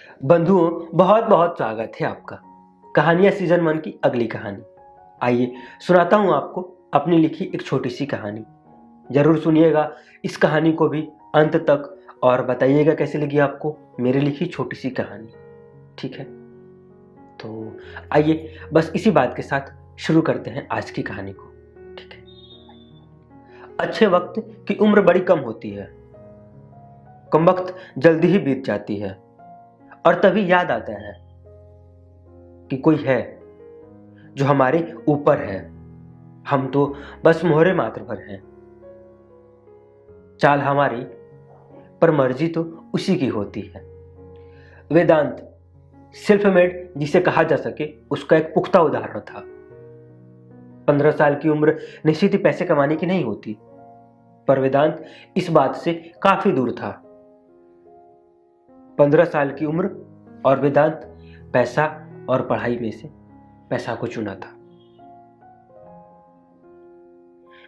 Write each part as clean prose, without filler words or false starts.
बंधुओं, बहुत बहुत स्वागत है आपका कहानियां सीजन 1 की अगली कहानी। आइए सुनाता हूं आपको अपनी लिखी एक छोटी सी कहानी। जरूर सुनिएगा इस कहानी को भी अंत तक और बताइएगा कैसी लगी आपको मेरी लिखी छोटी सी कहानी। ठीक है, तो आइए बस इसी बात के साथ शुरू करते हैं आज की कहानी को। ठीक है। अच्छे वक्त की उम्र बड़ी कम होती है, कम वक्त जल्दी ही बीत जाती है और तभी याद आता है कि कोई है जो हमारे ऊपर है। हम तो बस मोहरे मात्र पर हैं। चाल हमारी पर मर्जी तो उसी की होती है। वेदांत सेल्फ मेड जिसे कहा जा सके उसका एक पुख्ता उदाहरण था। 15 साल की उम्र निश्चित ही पैसे कमाने की नहीं होती, पर वेदांत इस बात से काफी दूर था। 15 साल की उम्र और वेदांत पैसा और पढ़ाई में से पैसा को चुना था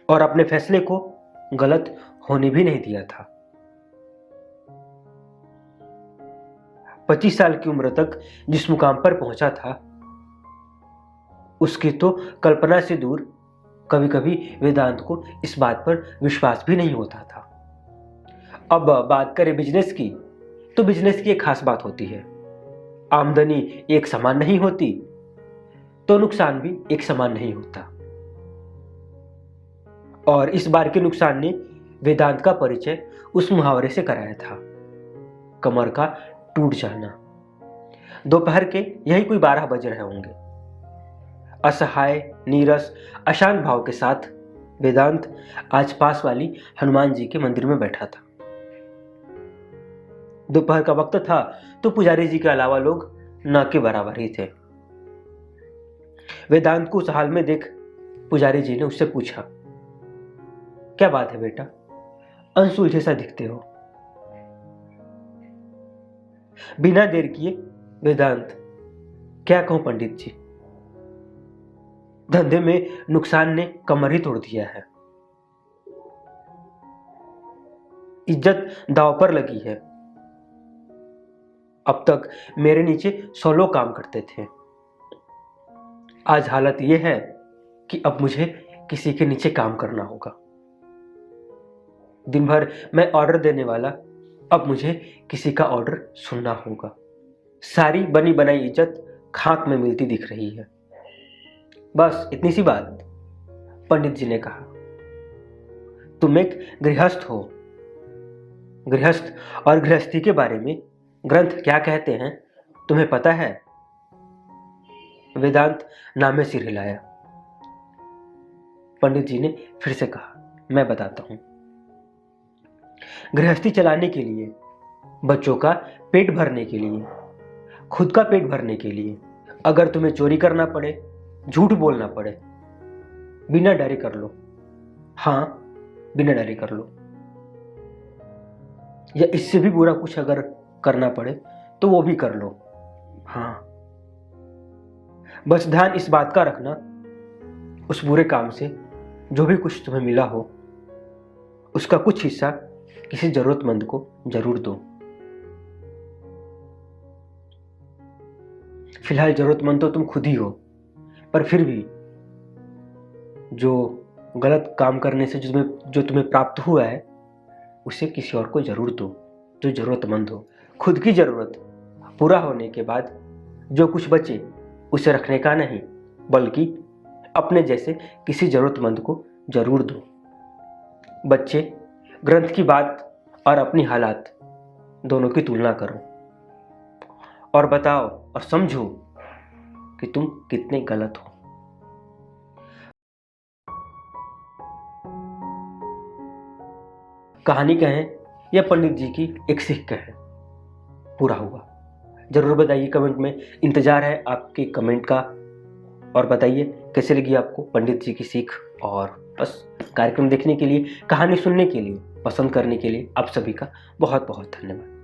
और अपने फैसले को गलत होने भी नहीं दिया था। 25 साल की उम्र तक जिस मुकाम पर पहुंचा था उसकी तो कल्पना से दूर, कभी कभी वेदांत को इस बात पर विश्वास भी नहीं होता था। अब बात करें बिजनेस की, तो बिजनेस की एक खास बात होती है, आमदनी एक समान नहीं होती तो नुकसान भी एक समान नहीं होता। और इस बार के नुकसान ने वेदांत का परिचय उस मुहावरे से कराया था, कमर का टूट जाना। दोपहर के यही कोई 12 बज रहे होंगे। असहाय, नीरस, अशांत भाव के साथ वेदांत आज पास वाली हनुमान जी के मंदिर में बैठा था। दोपहर का वक्त था तो पुजारी जी के अलावा लोग न के बराबर ही थे। वेदांत को उस हाल में देख पुजारी जी ने उससे पूछा, क्या बात है बेटा, अनसुलझे सा दिखते हो। बिना देर किए वेदांत, क्या कहूं पंडित जी, धंधे में नुकसान ने कमर ही तोड़ दिया है। इज्जत दांव पर लगी है। अब तक मेरे नीचे 100 लोग काम करते थे, आज हालत यह है कि अब मुझे किसी के नीचे काम करना होगा। दिन भर मैं ऑर्डर देने वाला, अब मुझे किसी का ऑर्डर सुनना होगा। सारी बनी बनाई इज्जत खाक में मिलती दिख रही है। बस इतनी सी बात। पंडित जी ने कहा, तुम एक गृहस्थ हो। गृहस्थ और गृहस्थी के बारे में ग्रंथ क्या कहते हैं तुम्हें पता है? वेदांत नामे सिर हिलाया। पंडित जी ने फिर से कहा, मैं बताता हूं। गृहस्थी चलाने के लिए, बच्चों का पेट भरने के लिए, खुद का पेट भरने के लिए, अगर तुम्हें चोरी करना पड़े, झूठ बोलना पड़े, बिना डरे कर लो। हां, बिना डरे कर लो। या इससे भी बुरा कुछ अगर करना पड़े तो वो भी कर लो। हां, बस ध्यान इस बात का रखना, उस बुरे काम से जो भी कुछ तुम्हें मिला हो उसका कुछ हिस्सा किसी जरूरतमंद को जरूर दो। फिलहाल जरूरतमंद तो तुम खुद ही हो, पर फिर भी जो गलत काम करने से जो तुम्हें प्राप्त हुआ है उसे किसी और को जरूर दो जो जरूरतमंद हो। खुद की जरूरत पूरा होने के बाद जो कुछ बचे उसे रखने का नहीं, बल्कि अपने जैसे किसी जरूरतमंद को जरूर दो। बच्चे, ग्रंथ की बात और अपनी हालात दोनों की तुलना करो और बताओ और समझो कि तुम कितने गलत हो। कहानी कहें या पंडित जी की एक सीख कहें, पूरा हुआ। जरूर बताइए कमेंट में, इंतजार है आपके कमेंट का। और बताइए कैसे लगी आपको पंडित जी की सीख। और बस कार्यक्रम देखने के लिए, कहानी सुनने के लिए, पसंद करने के लिए आप सभी का बहुत बहुत धन्यवाद।